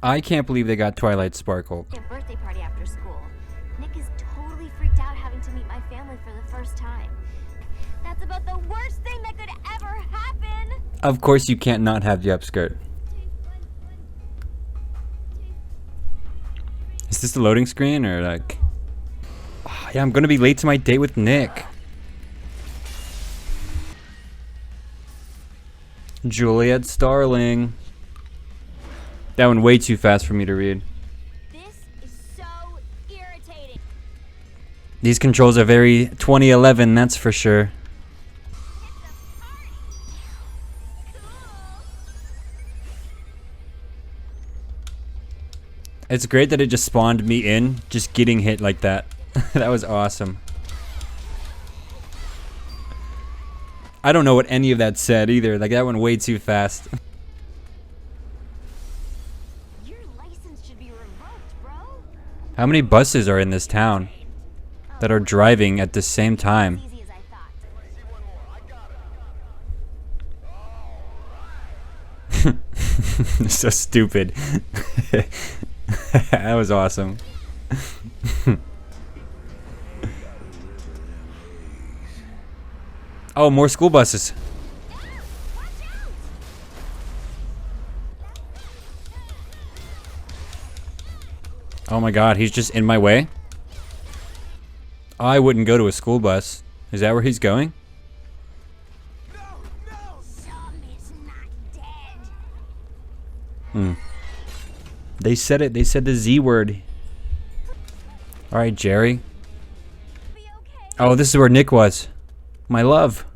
I can't believe they got Twilight Sparkle. A birthday party after school. Nick is totally freaked out having to meet my family for the first time. That's about the worst thing that could ever happen. Of course you can't not have the upskirt. Is this the loading screen or like... Oh, yeah, I'm gonna be late to my date with Nick. Juliet Starling. That went way too fast for me to read. This is so irritating. These controls are very 2011, that's for sure. It's great that it just spawned me in, just getting hit like that. That was awesome. I don't know what any of that said either. Like, that went way too fast. Your license should be revoked, bro. How many buses are in this town that are driving at the same time? Easy as I thought. So stupid. That was awesome. Oh, more school buses. Oh my god, he's just in my way? I wouldn't go to a school bus. Is that where he's going? Zombie's not dead. They said it. They said the Z word. Alright, Jerry. Be okay. Oh, this is where Nick was. My love.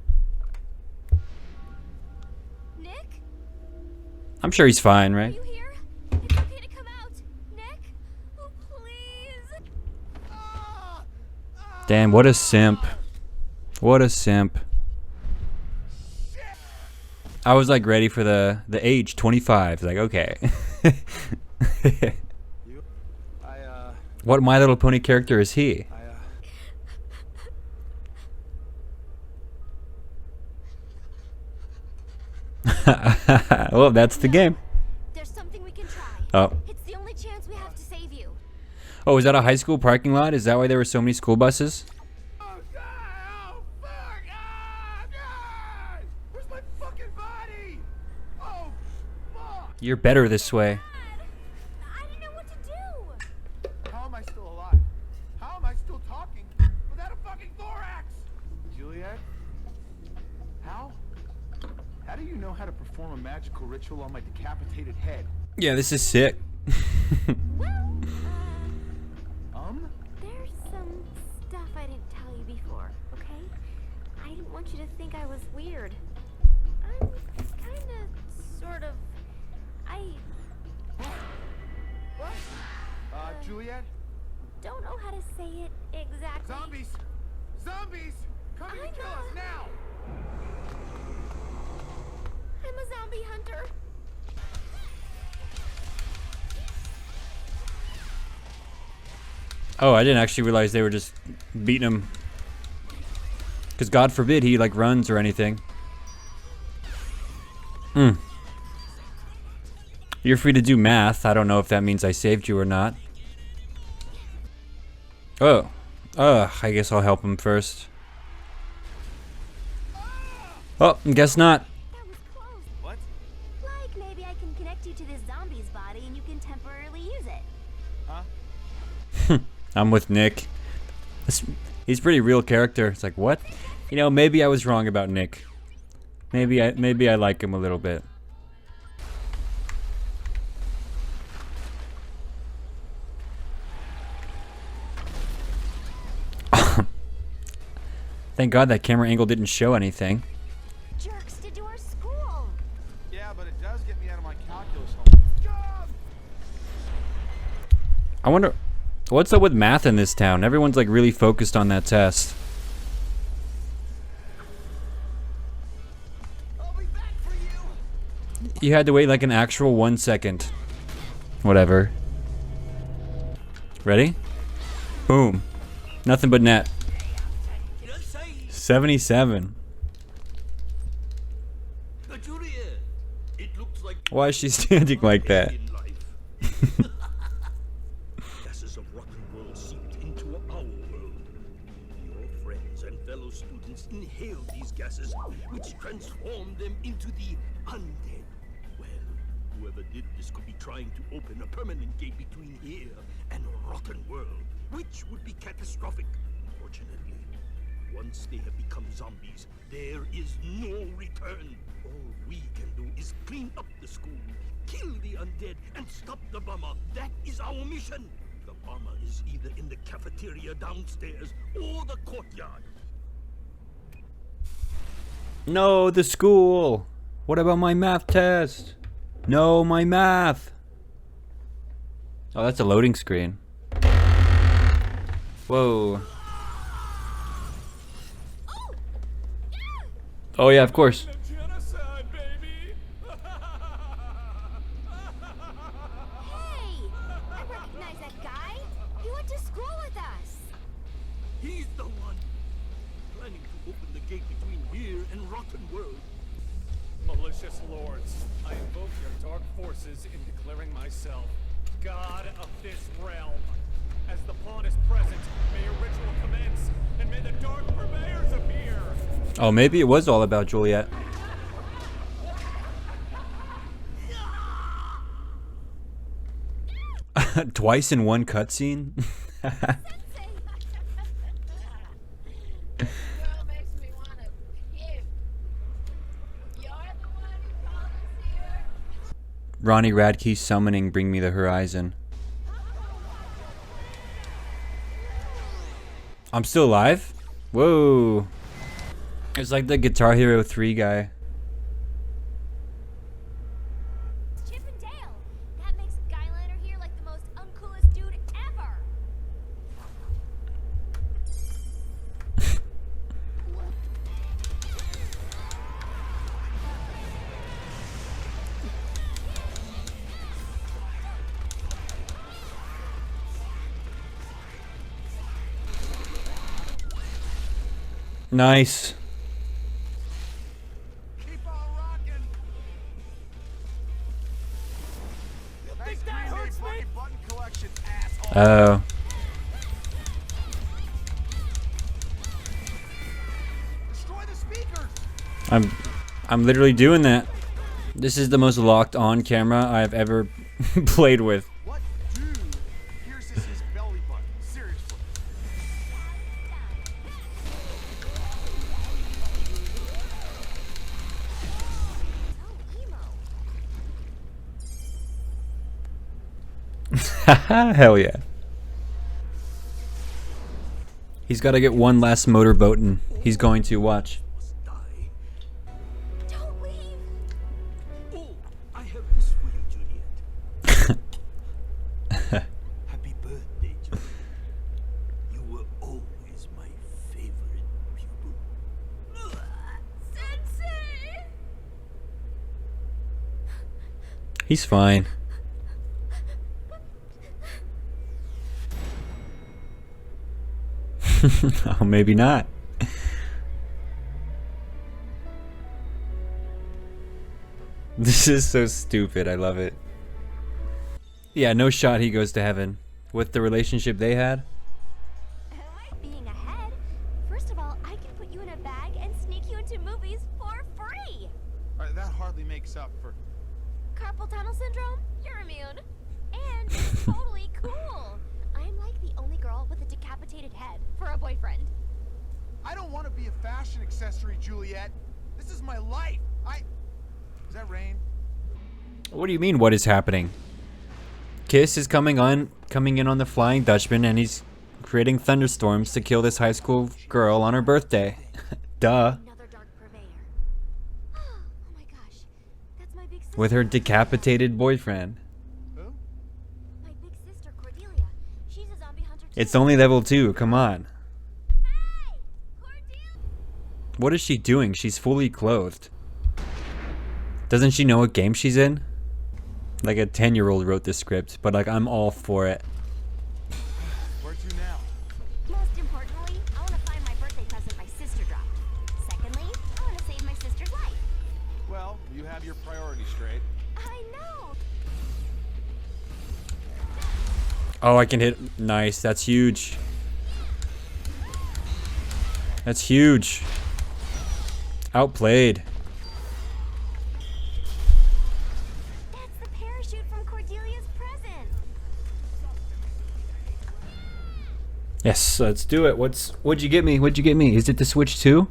Nick, I'm sure he's fine, are right? you here? It's okay to come out. Nick, oh please. Damn, what a simp. What a simp. I was like ready for the age 25. Like, okay. What My Little Pony character is he? Well, that's the game. There's something we can try. Oh. It's the only chance we have to save you. Oh, is that a high school parking lot? Is that why there were so many school buses? Oh God! Oh fuck! Ah, God! Where's my fucking body? Oh fuck! You're better this way. I didn't know what to do. How am I still alive? How am I still talking without a fucking thorax? Juliet? How? How do you know how to perform a magical ritual on my decapitated head? Yeah, this is sick. Well, There's some stuff I didn't tell you before, okay? I didn't want you to think I was weird. I'm kinda, sort of, What? Juliet? don't know how to say it exactly. Zombies! Zombies! Coming to kill us now! I'm a zombie hunter. Oh, I didn't actually realize they were just beating him. Because God forbid he like runs or anything. You're free to do math. I don't know if that means I saved you or not. Oh. I guess I'll help him first. Oh, guess not. That was close. What? Like maybe I can connect you to this zombie's body and you can temporarily use it. Huh? I'm with Nick. He's a pretty real character. It's like, what? You know, maybe I was wrong about Nick. Maybe I like him a little bit. Thank God that camera angle didn't show anything. Jerks to do our school. Yeah, but it does get me out of my calculus. God! I wonder, what's up with math in this town? Everyone's like really focused on that test. I'll be back for you! You had to wait like an actual 1 second. Whatever. Ready? Boom. Nothing but net. 77. Why is she standing like that? Gases of rotten world seeped into our world. Your friends and fellow students inhaled these gases, which transformed them into the undead. Well, whoever did this could be trying to open a permanent gate between here and rotten world, which would be catastrophic. Fortunately, once they have become zombies, there is no return. All we can do is clean up the school, kill the undead, and stop the bomber. That is our mission. The bomber is either in the cafeteria downstairs or the courtyard. No, the school. What about my math test? No, my math. Oh, that's a loading screen. Whoa. Oh yeah, of course. Genocide, baby. Hey! I recognize that guy. He went to school with us. He's the one planning to open the gate between here and rotten world. Malicious lords, I invoke your dark forces in declaring myself god of this realm. As the pawn is present, may a ritual commence, and may the dark purveyors appear. Oh, maybe it was all about Juliet. Twice in one cutscene? Girl makes me want to puke. You're the one who called us here. Ronnie Radke summoning Bring Me the Horizon. I'm still alive? Whoa. It's like the Guitar Hero 3 guy. Chip and Dale. That makes Skylander here like the most uncoolest dude ever. Nice. Keep on rocking. Nice green button collection, asshole. Oh. Destroy the speakers. I'm literally doing that. This is the most locked on camera I've ever played with. What dude pierces his belly button? Seriously. So emo. Hell yeah. He's got to get one last motorboat and he's going to watch. Must die. Don't leave. Oh, I have this for you, Juliet. Happy birthday, Juliet. You were always my favorite pupil. Sensei. He's fine. Oh, maybe not. This is so stupid. I love it. Yeah, no shot he goes to heaven. With the relationship they had. Being ahead, first of all, I can put you in a bag and sneak you into movies for free. That hardly makes up for. Carpal tunnel syndrome? You're immune. And it's totally cool. I'm like the only girl with a decapitated head for a boyfriend. I don't want to be a fashion accessory, Juliet. This is my life. Is that rain? What do you mean, what is happening? Kiss is coming in on the Flying Dutchman, and he's creating thunderstorms to kill this high school girl on her birthday. Duh. Another dark purveyor. Oh my gosh. That's my big sister. With her decapitated boyfriend. Who? My big sister Cordelia. She's a zombie hunter too. It's only level 2, come on. Hey! Cordelia! What is she doing? She's fully clothed. Doesn't she know what game she's in? Like a 10-year-old wrote this script, but like I'm all for it. Where to now? Most importantly, I want to find my birthday present my sister dropped. Secondly, I want to save my sister's life. Well, you have your priorities straight. I know. Oh, I can hit. Nice. That's huge. That's huge. Outplayed. That's the parachute from Cordelia's present. Yes, let's do it. What'd you get me? What'd you get me? Is it the Switch 2?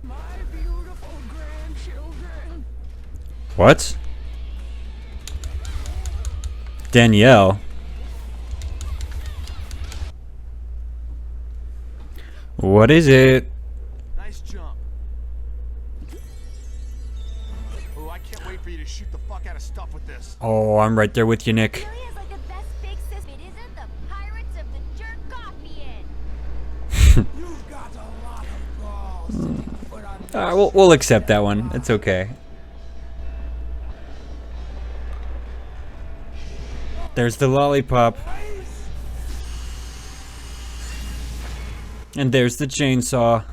My beautiful grandchildren. What? Danielle. What is it? Nice jump. Oh, I can't wait for you to shoot the fuck out of stuff with this. Oh, I'm right there with you, Nick. Cordelia's like the best big sis. It isn't the Pirates of the Jerk-Off-Ien. You've got a lot of balls to put on We'll accept that one. It's okay. There's the lollipop. And there's the chainsaw.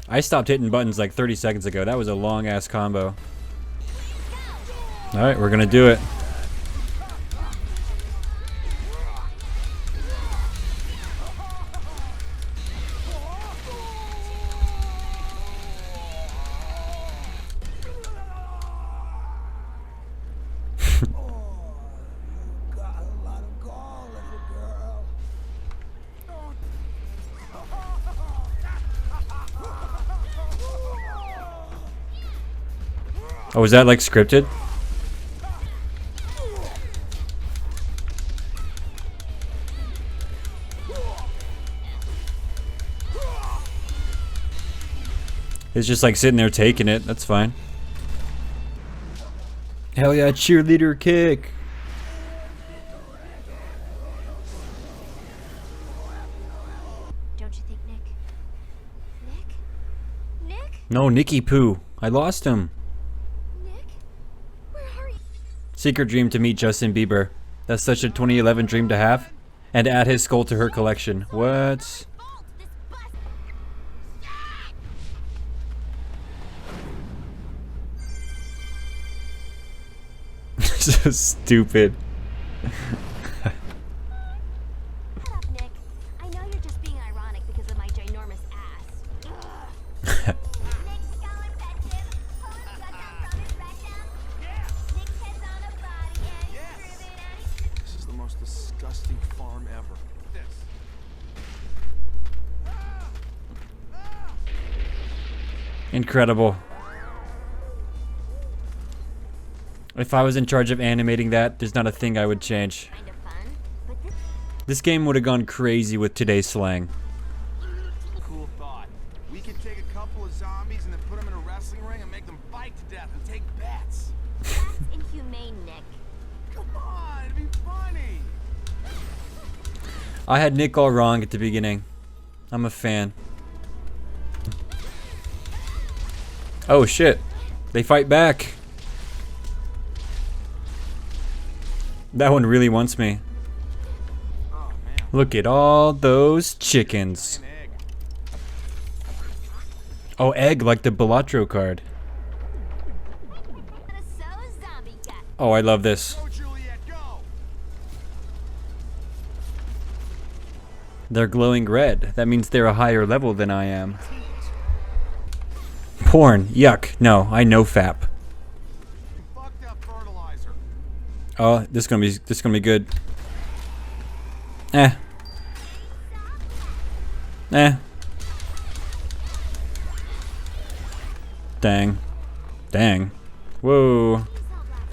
I stopped hitting buttons like 30 seconds ago. That was a long ass combo. Alright, we're gonna do it. got a lot of gall, little girl. Oh, was that like scripted? It's just like sitting there taking it. That's fine. Hell yeah, cheerleader kick. Don't you think, Nick? Nick? Nick? No, Nicky Poo. I lost him. Nick? Where are you? Secret dream to meet Justin Bieber. That's such a 2011 dream to have. And add his skull to her collection. What? Fault, this bus. So stupid. Shut up, Nick. I know you're just being ironic because of my ginormous ass. Ugh. Nick's going festive. Pulling the gun down from his rectum. Nick's head's on a body and he's screaming at his... This is the most disgusting farm ever. This. Incredible. If I was in charge of animating that, there's not a thing I would change. Kind of fun, but this... This game would have gone crazy with today's slang. Cool thought. We could take a couple of zombies and then put them in a wrestling ring and make them fight to death and take bets. That's inhumane, Nick. Come on, it'd be funny. I had Nick all wrong at the beginning. I'm a fan. Oh shit. They fight back. That one really wants me. Oh man, Look at all those chickens. an egg. Oh, egg like the Balatro card. Gotta sew a zombie gut. Oh, I love this. Go, Juliet, go. They're glowing red. That means they're a higher level than I am. Porn. Yuck. No, I know FAP. You fucked up fertilizer. Oh, this is gonna be good. Eh. Eh. Dang. Dang. Whoa. Chainsaw blast.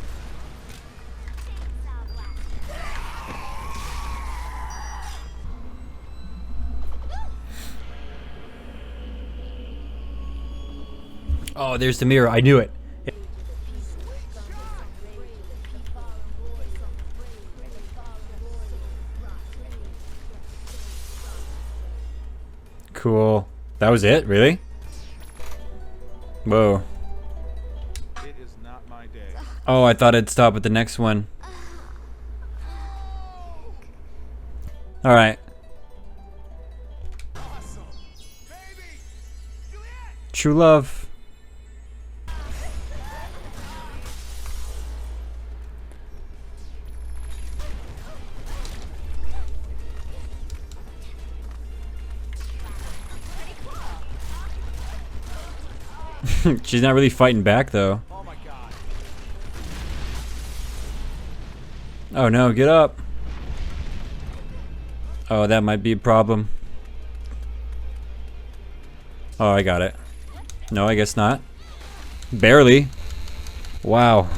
Oh, there's the mirror. I knew it. Cool. That was it? Really? Whoa. It is not my day. Oh, I thought I'd stop at the next one. Alright. Awesome. Baby! Juliet! True love. She's not really fighting back though. Oh my god. Oh no, get up. Oh, that might be a problem. Oh, I got it. No, I guess not. Barely. Wow.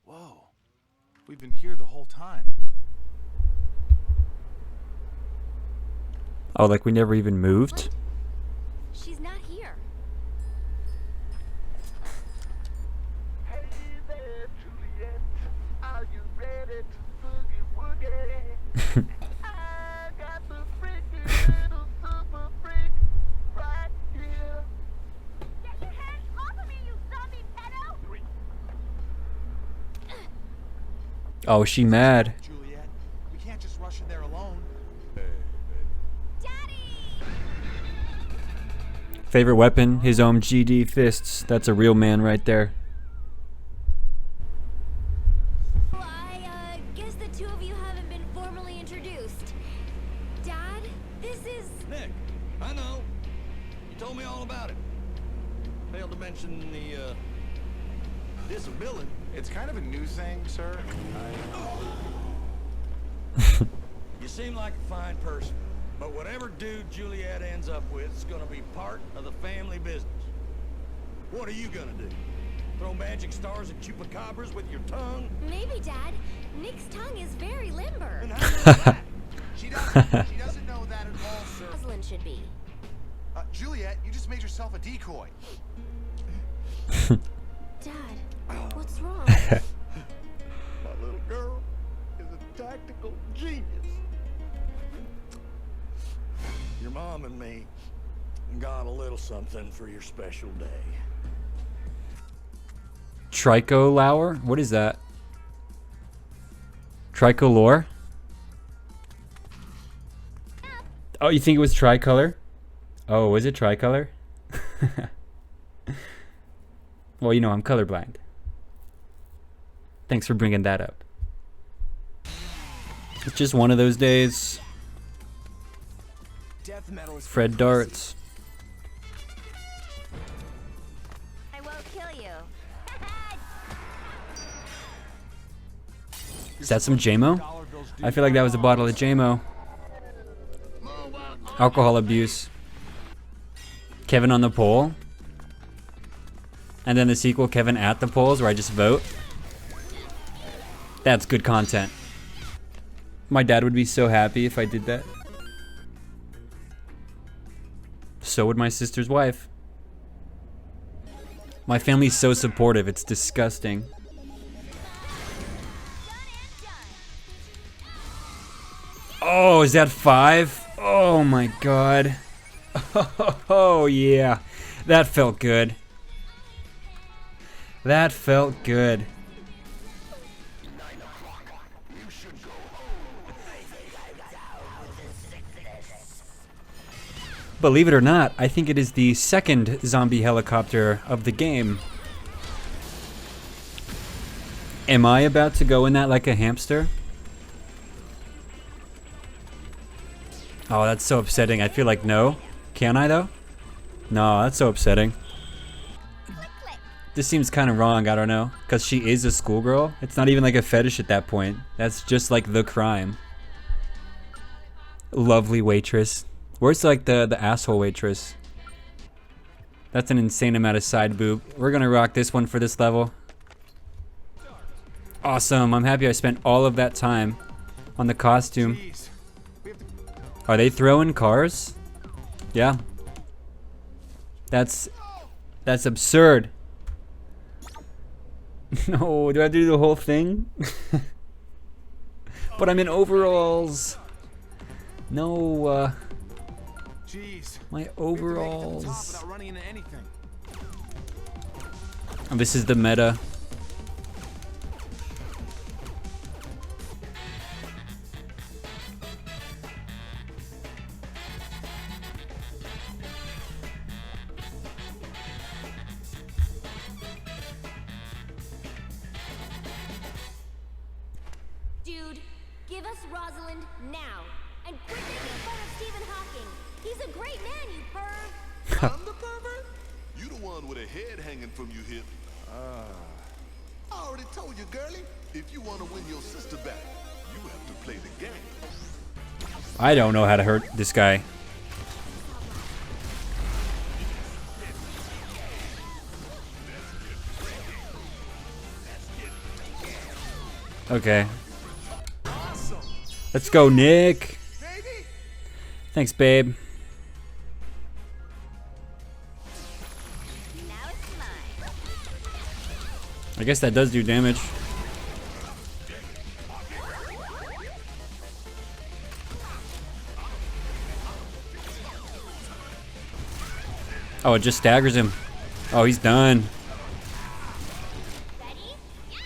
Whoa. We've been here the whole time. Oh, like we never even moved? She's not here. Hey there, Juliet. Are you ready to boogie woogie? I got the freaky little super freak right here. Get your hands off of me, you zombie pedo! Oh, is she mad? Juliet, we can't just rush in there alone. Daddy! Favorite weapon? His own GD fists. That's a real man right there. Well, I guess the two of you haven't been formally introduced. Dad, this is... Nick, I know. You told me all about it. Failed to mention the, disability. It's kind of a new thing, sir. You seem like a fine person, but whatever dude Juliet ends up with is gonna be part of the family business. What are you gonna do? Throw magic stars at chupacabras with your tongue? Maybe, Dad. Nick's tongue is very limber. And how do you know that? She doesn't know that at all, sir. Rosalind should be. Juliet, you just made yourself a decoy. Dad, what's wrong? My little girl is a tactical genius. Your mom and me got a little something for your special day. Tricolor? What is that? Tricolor? Oh, you think it was tricolor? Oh, was it tricolor? Well, you know, I'm colorblind. Thanks for bringing that up. It's just one of those days. Death metal is Fred darts. I won't kill you. Is that some JMO? I feel like that was a bottle of JMO. Alcohol abuse. Kevin on the pole. And then the sequel, Kevin at the polls, where I just vote. That's good content. My dad would be so happy if I did that. So would my sister's wife. My family's so supportive, it's disgusting. Oh, is that 5? Oh my god. Oh yeah. That felt good. That felt good. Believe it or not, I think it is the second zombie helicopter of the game. Am I about to go in that like a hamster? Oh, that's so upsetting. I feel like no. Can I though? No, that's so upsetting. This seems kind of wrong, I don't know. Because she is a schoolgirl. It's not even like a fetish at that point. That's just like the crime. Lovely waitress. Where's like the asshole waitress? That's an insane amount of side boob. We're gonna rock this one for this level. Awesome. I'm happy I spent all of that time on the costume. Jeez. We have to... Are they throwing cars? Yeah. That's absurd. No, do I have to do the whole thing? But I'm in overalls. No, Jeez. my We have to make it to the top overalls. without running into anything. Oh, this is the meta. Dude, give us Rosalind now. And quit making fun of Stephen Hawking. He's a great man, you perv. I'm the pervert? head hanging from your hip. I already told you, girlie. If you want to win your sister back, you have to play the game. I don't know how to hurt this guy. Okay. Let's go, Nick. Baby! Thanks, babe. Now it's mine. I guess that does do damage. Oh, it just staggers him. Oh, he's done. Ready? Yeah!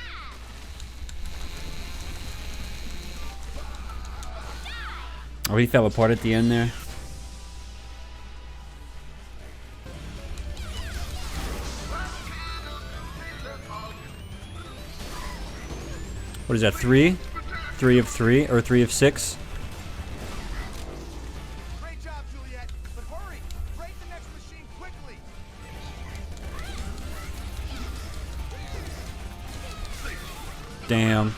Oh, he fell apart at the end there. What is that, 3? 3 of 3, or 3 of 6? Great job, Juliet. But hurry! Break the next machine quickly! Damn.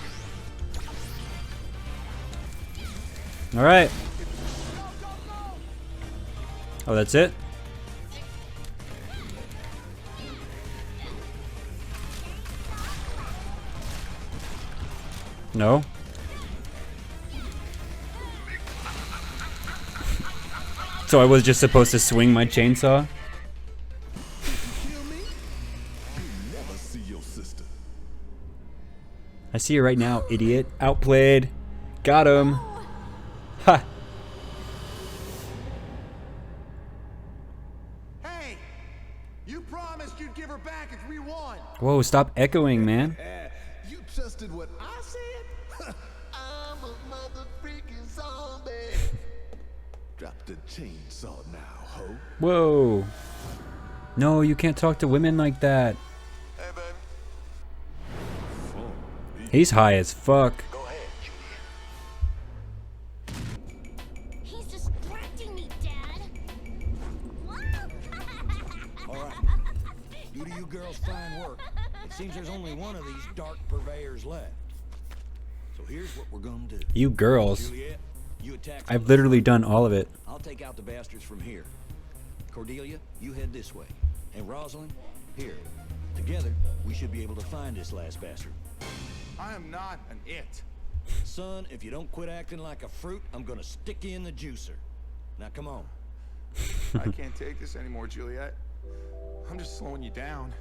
Alright. Oh, that's it? No? So I was just supposed to swing my chainsaw? Kill me? You never see your sister. I see you right now, idiot. Outplayed. Got him. Ha! Hey! You promised you'd give her back if we won! Whoa, stop echoing, man. You trusted what I said? I'm a mother freaking zombie. Drop the chainsaw now, ho. Whoa. No, you can't talk to women like that. Hey, baby. He's high as fuck. Go ahead, Juliet. He's distracting me, Dad. All right. Due to you girls' fine work, it seems there's only one of these dark purveyors left. So here's what we're gonna do. You girls. Juliet, you attack. I've literally done all of it. I'll take out the bastards from here. Cordelia, you head this way. And Rosalind, here. Together, we should be able to find this last bastard. I am not an it. Son, if you don't quit acting like a fruit, I'm gonna stick you in the juicer. Now come on. I can't take this anymore, Juliet. I'm just slowing you down.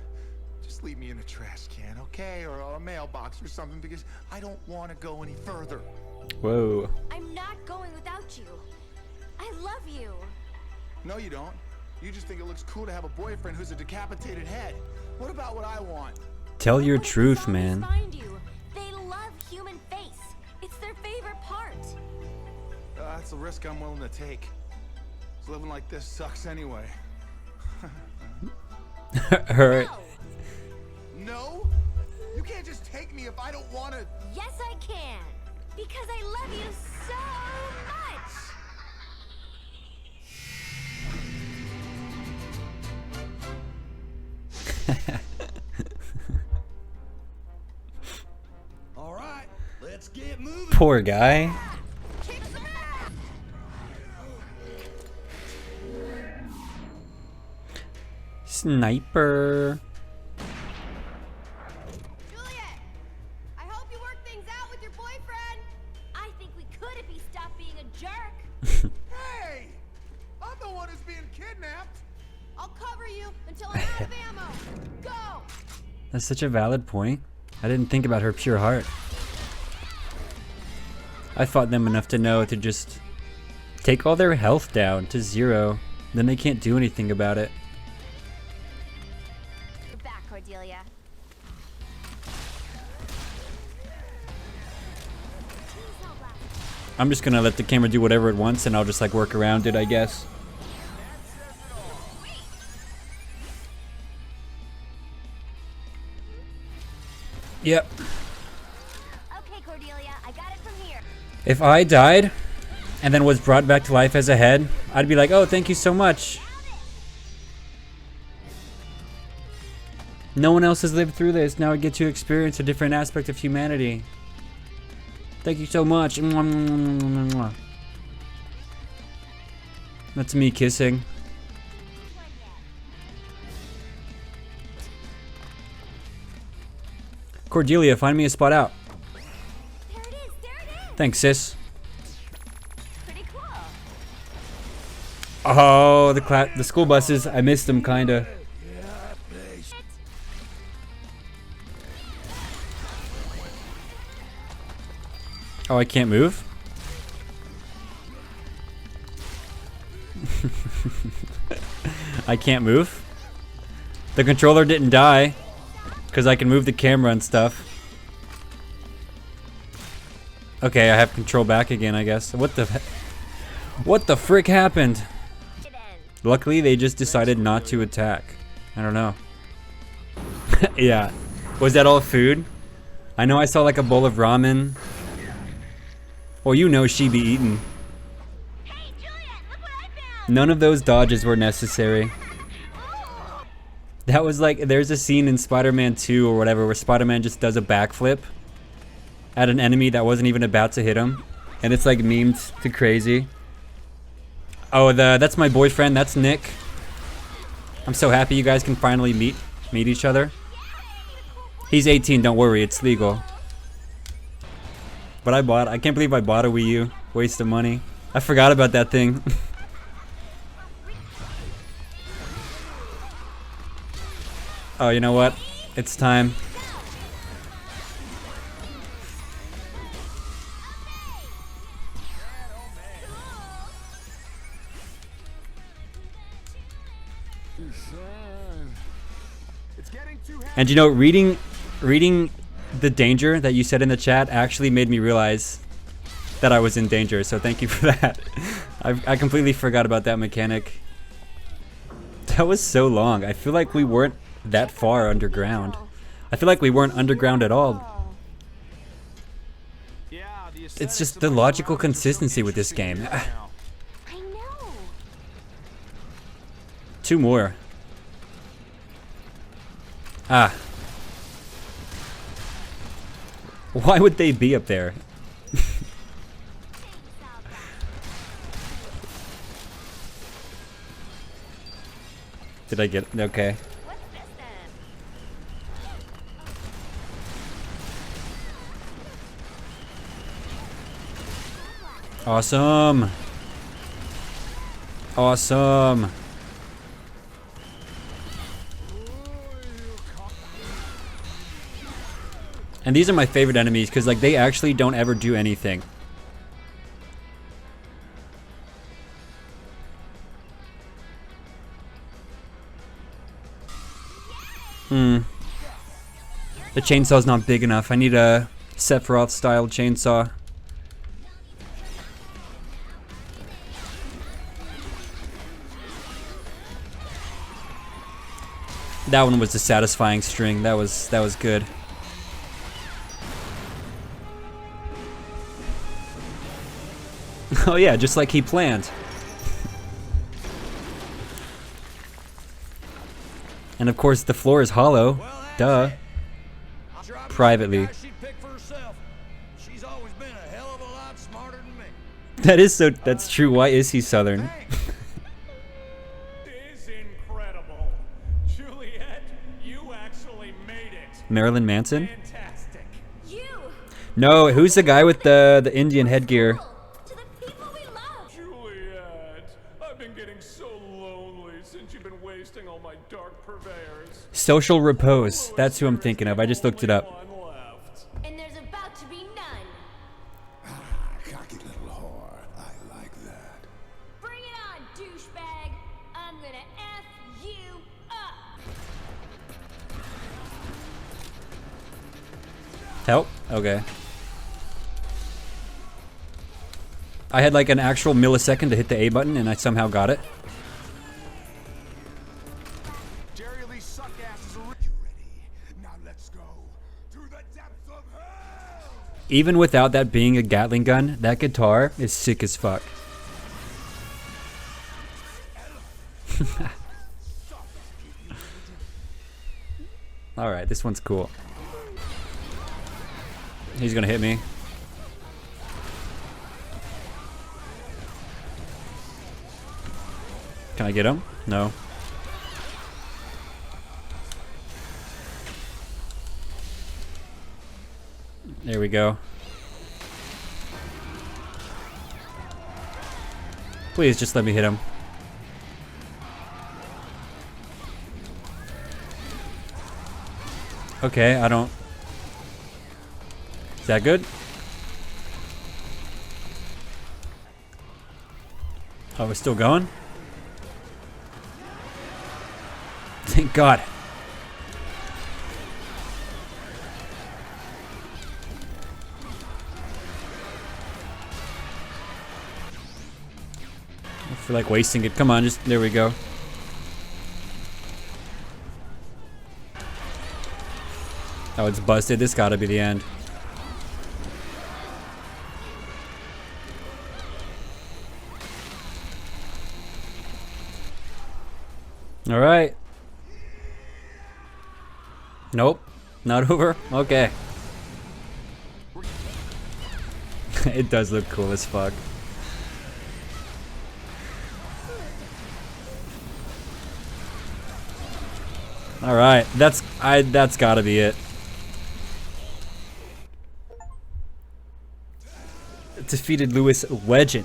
Just leave me in a trash can, okay? Or a mailbox or something, because I don't want to go any further. Whoa. I'm not going without you. I love you. No, you don't. You just think it looks cool to have a boyfriend who's a decapitated head. What about what I want? Tell your Where do truth, zombies man. Find you? They love human face. It's their favorite part. That's the risk I'm willing to take. 'Cause living like this sucks anyway. Alright. No. No? You can't just take me if I don't want to. Yes, I can. Because I love you so much. All right, let's get moving. Poor guy. Kick some ass. Sniper. Juliet, I hope you work things out with your boyfriend. I think we could if he stopped being a jerk. Hey! I'm the one who's being kidnapped! I'll cover you until I'm out of ammo. Go! That's such a valid point. I didn't think about her pure heart. I fought them enough to know to just take all their health down to 0. Then they can't do anything about it. You're back, Cordelia. I'm just gonna let the camera do whatever it wants and I'll just like work around it, I guess. Yep. Okay, Cordelia, I got it from here. If I died and then was brought back to life as a head, I'd be like, oh, thank you so much. No one else has lived through this. Now I get to experience a different aspect of humanity. Thank you so much. Mwah, mwah, mwah, mwah, mwah. That's me kissing. Cordelia, find me a spot out. There it is, there it is. Thanks, sis. Pretty cool. Oh, the school buses. I missed them, kinda. Oh, I can't move? I can't move? The controller didn't die, because I can move the camera and stuff. Okay, I have control back again, I guess. What the frick happened? It ends. Luckily, they just decided not to attack. I don't know. Yeah. Was that all food? I know I saw like a bowl of ramen. Well, you know she be eating. Hey, Juliet, look what I found. None of those dodges were necessary. That was like, there's a scene in Spider-Man 2 or whatever where Spider-Man just does a backflip at an enemy that wasn't even about to hit him. And it's like memed to crazy. Oh, that's my boyfriend. That's Nick. I'm so happy you guys can finally meet each other. He's 18, don't worry, it's legal. But I can't believe I bought a Wii U. Waste of money. I forgot about that thing. Oh, you know what? It's time. It's getting too heavy. And you know, reading the danger that you said in the chat actually made me realize that I was in danger, so thank you for that. I completely forgot about that mechanic. That was so long. I feel like we weren't that far underground. I feel like we weren't underground at all. Yeah, the It's aesthetics just of the my logical surroundings are so consistency with this interesting game. to me now. I know. 2 more. Ah. Why would they be up there? Did I get it? Okay. What's this then? Awesome. Awesome. And these are my favorite enemies because like they actually don't ever do anything. The chainsaw's not big enough. I need a Sephiroth style chainsaw. That one was a satisfying string. That was good. Oh yeah, just like he planned. And of course the floor is hollow. Duh. Privately. She's always been a hell of a lot smarter than me. That's true. Why is he Southern? Is incredible. Juliet, you actually made it. Marilyn Manson? Fantastic. You. No, who's the guy with the Indian headgear? To the people we love. Juliet, I've been getting so lonely since you've been wasting all my dark purveyors. Social Repose. That's who I'm thinking of. I just looked it up. One left. And there's about to be none. Cocky little whore. I like that. Bring it on, douchebag. I'm gonna F you up. Help? Okay. I had like an actual millisecond to hit the A button and I somehow got it. Jerry Lee suck asses are You ready? Now let's go to the depths of hell. Even without that being a Gatling gun, that guitar is sick as fuck. Alright, this one's cool. He's gonna hit me. Can I get him? No. There we go. Please just let me hit him. Okay, I don't... Is that good? Oh, we're still going? Thank God. I feel like wasting it. Come on, just... There we go. Oh, it's busted. This gotta be the end. Alright. Nope. Not over? Okay. It does look cool as fuck. Alright, that's gotta be it. Defeated Lewis Legend.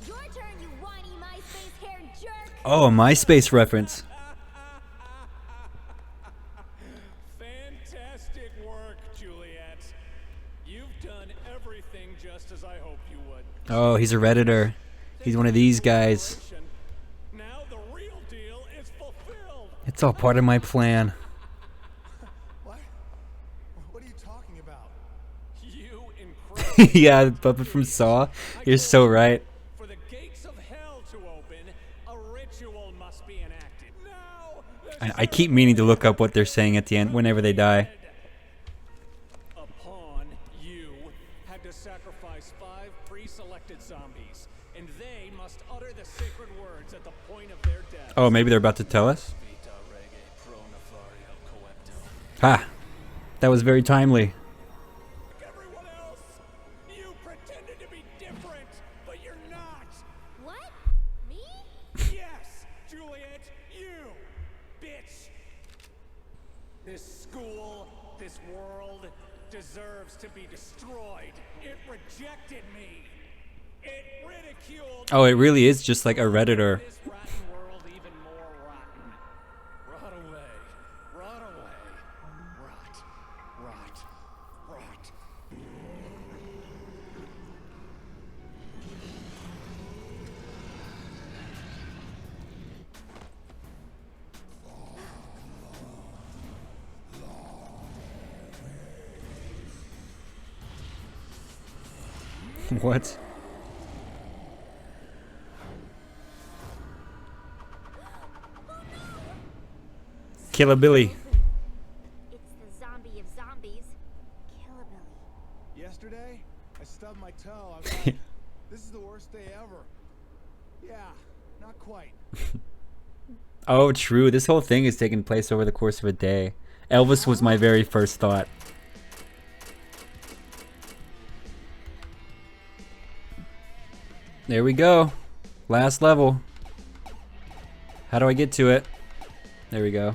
Your turn, you whiny MySpace-haired jerk! Oh, a MySpace reference. Fantastic work, Juliet. You've done everything just as I hoped you would. Oh, he's a Redditor. He's one of these guys. Now the real deal is fulfilled. It's all part of my plan. What? What are you talking about? You incredible. Yeah, the puppet from Saw. You're so right. For the gates of hell to open, a ritual must be enacted. Now, I keep meaning to look up what they're saying at the end whenever they die. upon you had to sacrifice 5 pre-selected zombies, and they must utter the sacred words at the point of their death. Oh, maybe they're about to tell us? Ha! That was very timely. Everyone else, you pretended to be different, but you're not. What? Me? Yes, Juliet, you, bitch. This school, this world, deserves to be destroyed. It rejected me. It ridiculed Oh, it really is just like a Redditor. this rotten world even more rotten. Rot away. Rot away. Rot. Rot. Rot. What? Killer Billy. It's the zombie of zombies. Killabilly. Yesterday, I stubbed my toe. I was like, this is the worst day ever. Yeah, not quite. Oh, true. This whole thing is taking place over the course of a day. Elvis was my very first thought. There we go. Last level. How do I get to it? There we go.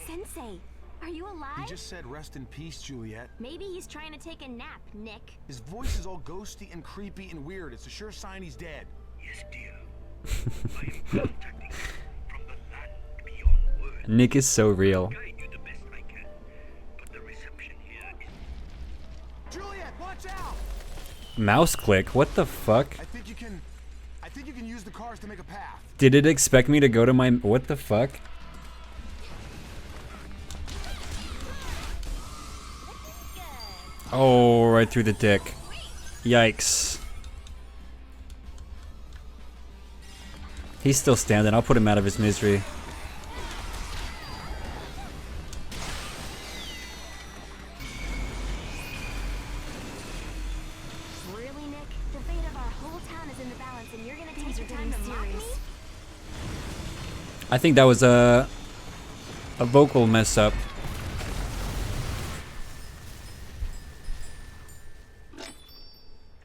Sensei, are you He alive? just said rest in peace, Juliet. Maybe he's trying to take a nap, Nick. His voice is all ghosty and creepy and weird. It's a sure sign he's dead. Yes, dear. I am contacting you from the land beyond words. Nick is so real. Guide you the best I can, but the reception here is Juliet, watch out! Mouse click? What the fuck? I think you can use the cars to make a path. Did it expect me to go to my... What the fuck? Oh, right through the dick. Yikes. He's still standing. I'll put him out of his misery. once, and you're gonna take your time to mock me? I think that was a vocal mess up.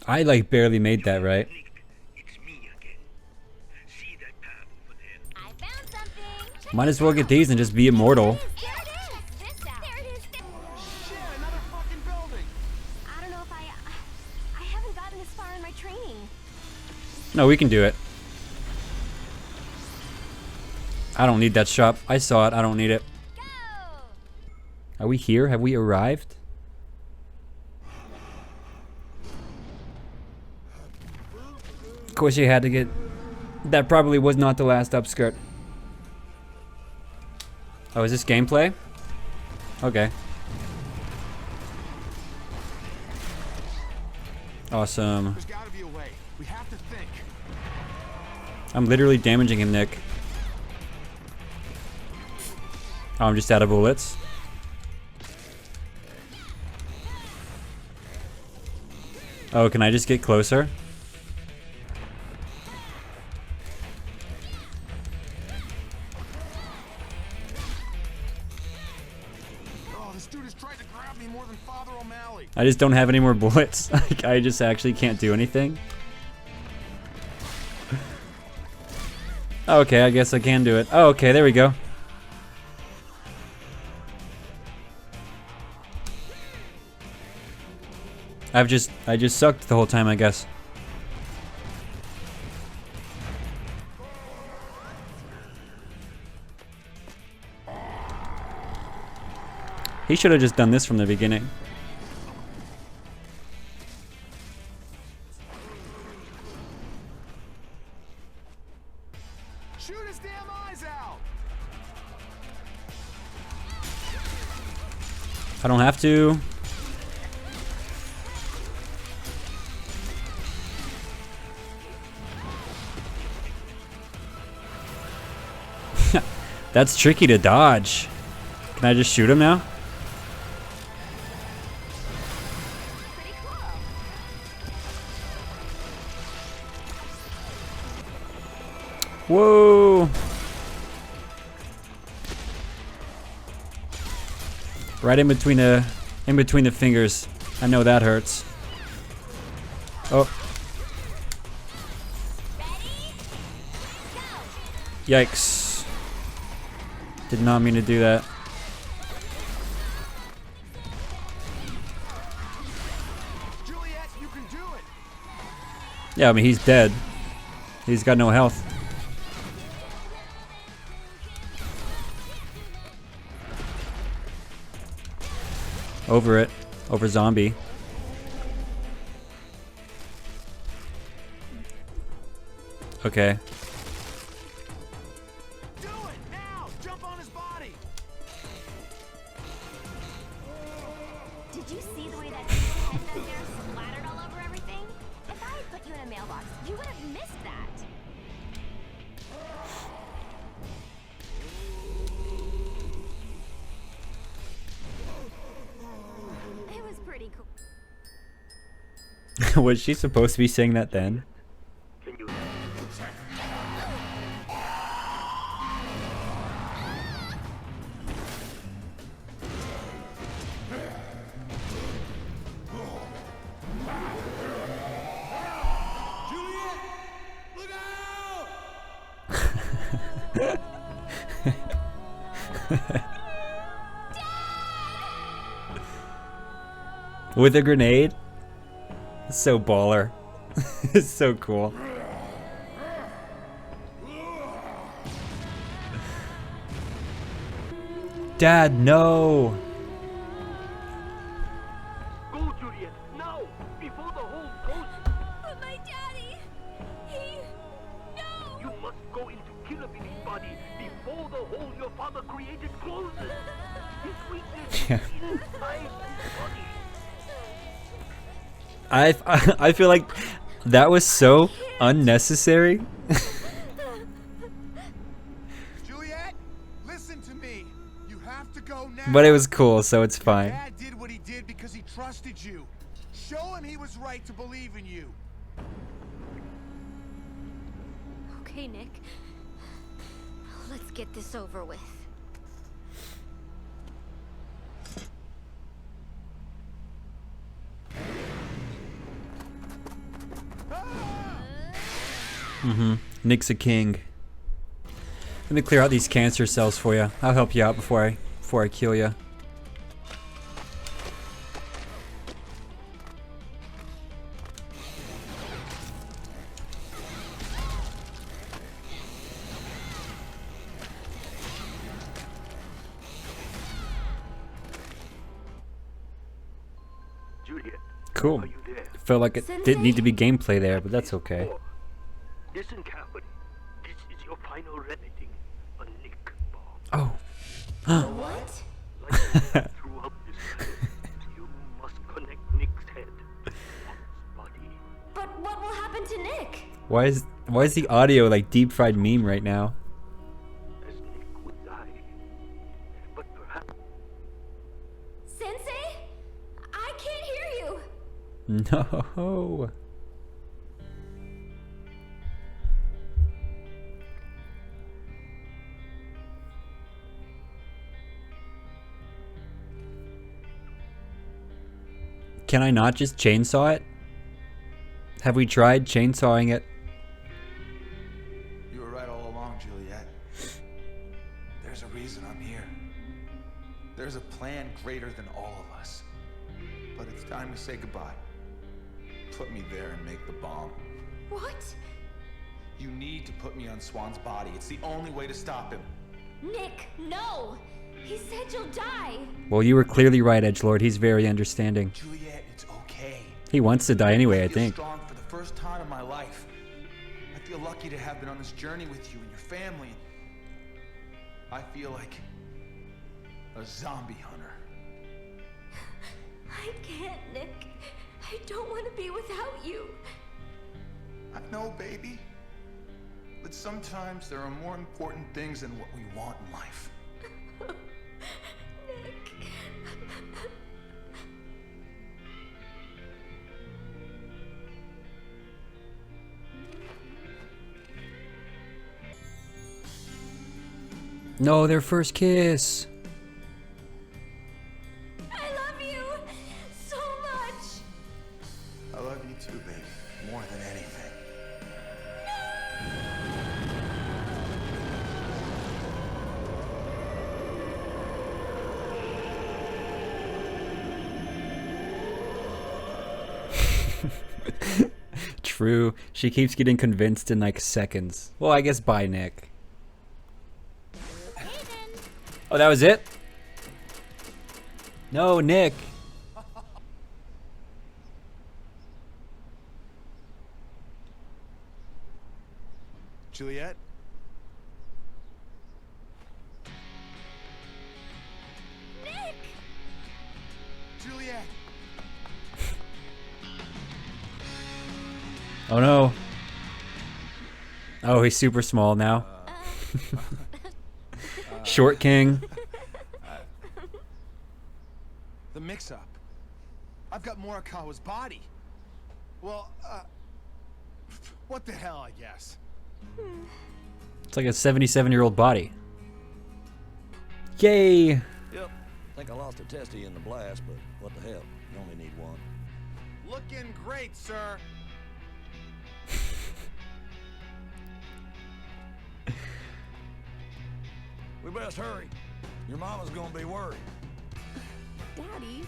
I like barely made that right. It's me again. See that tab over there? I found something. Check Might as well get these and just be immortal. There it is. Check this out. There it is. Shit, another fucking building. I don't know if I haven't gotten this far in my training. No, we can do it. I don't need that shop. I saw it. I don't need it. Go! Are we here? Have we arrived? Of course you had to get... That probably was not the last upskirt. Oh, is this gameplay? Okay. Awesome. There's gotta be a way. We have to think. I'm literally damaging him, Nick. Oh, I'm just out of bullets. Oh, can I just get closer? Oh, this dude has tried to grab me more than Father O'Malley. I just don't have any more bullets. Like, I just actually can't do anything. Okay, I guess I can do it. Oh, okay, there we go. I just sucked the whole time, I guess. He should have just done this from the beginning. Shoot his damn eyes out. I don't have to. That's tricky to dodge. Can I just shoot him now? Pretty cool. Whoa! Right in between the fingers. I know that hurts. Oh, Ready? Go! yikes. Did not mean to do that. Juliet, you can do it. Yeah, I mean, he's dead. He's got no health. Over it. Over zombie. Okay. Do it now. Jump on his body. Did you see the way that dude's head back there splattered all over everything? If I had put you in a mailbox, you would have missed that. It was pretty cool. Was she supposed to be saying that then? Can you... Juliet, look out! With a grenade? So baller. It's so cool. Dad, no! Go, Juliet, now! Before the whole coast! But my daddy, no! You must go into Killer Billy's body before the hole your father created closes! His weakness is inside his body! I feel like that was so unnecessary. Juliet, listen to me. You have to go now. But it was cool, so it's fine. Dad did what he did because he trusted you. Show him he was right to believe in you. Okay, Nick. Let's get this over with. Nick's a king. Let me clear out these cancer cells for you. I'll help you out before I kill you. Juliet, Cool. are you there? Felt like it didn't need to be gameplay there, but that's okay. Listen carefully. This is your final remedy. A Nick bomb. Oh. What? Like you went throughout this film, you must connect Nick's head to Spawn's body. But what will happen to Nick? Why is the audio like deep fried meme right now? As Nick would die. But perhaps Sensei? I can't hear you. No. Can I not just chainsaw it? Have we tried chainsawing it? You were right all along, Juliet. There's a reason I'm here. There's a plan greater than all of us. But it's time to say goodbye. Put me there and make the bomb. What? You need to put me on Swan's body. It's the only way to stop him. Nick, no! He said you'll die! Well, you were clearly right, Edgelord. He's very understanding. Juliet, it's okay. He wants to die anyway, I feel think. strong for the first time in my life. I feel lucky to have been on this journey with you and your family. I feel like a zombie hunter. I can't, Nick. I don't want to be without you. I know, baby. But sometimes there are more important things than what we want in life. Nick. No, their first kiss. I love you so much. I love you too, baby. More than anything. True. She keeps getting convinced in like seconds. Well, I guess bye, Nick. Oh, that was it? No, Nick. Juliet? Nick! Juliet! Oh no. Oh, he's super small now. Short King. The mix-up. I've got Morikawa's body. Well, what the hell, I guess. It's like a 77-year-old body. Yay! Yep. Think I lost a testy in the blast, but what the hell? You only need one. Looking great, sir. We best hurry. Your mama's gonna be worried. Daddy,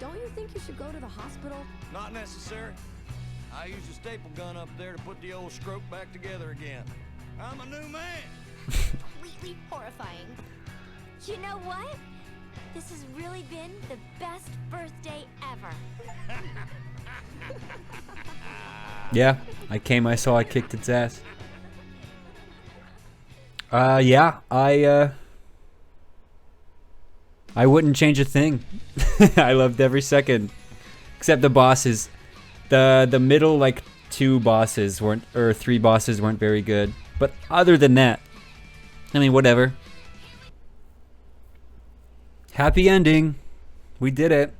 don't you think you should go to the hospital? Not necessary. I used a staple gun up there to put the old scrope back together again. I'm a new man. Completely horrifying. You know what? This has really been the best birthday ever. Yeah, I came, I saw, I kicked its ass. Yeah, I wouldn't change a thing. I loved every second. Except the bosses. The middle, like, two bosses weren't, or three bosses weren't very good. But other than that, I mean, whatever. Happy ending. We did it.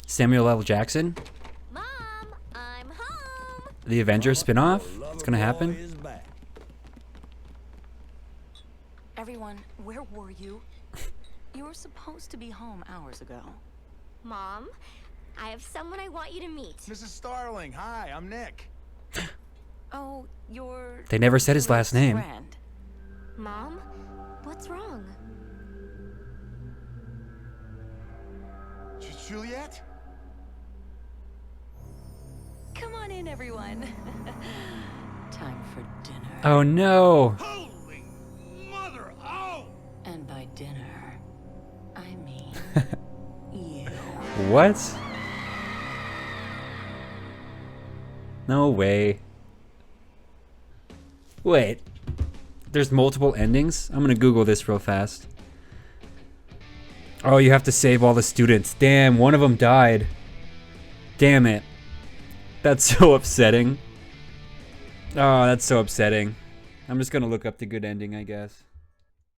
Samuel L. Jackson? Mom, I'm home. The Avengers spinoff? It's gonna happen? Is back. Everyone, where were you? You were supposed to be home hours ago. Mom, I have someone I want you to meet. Mrs. Starling, hi, I'm Nick. Oh, your... They never said his last name. friend. Mom, what's wrong? Juliet? Come on in, everyone. Time for dinner. Oh no! Holy mother! Oh! And by dinner, I mean you. What? No way. Wait. There's multiple endings? I'm gonna Google this real fast. Oh, you have to save all the students. Damn, one of them died. Damn it. That's so upsetting. Oh, that's so upsetting. I'm just gonna look up the good ending, I guess.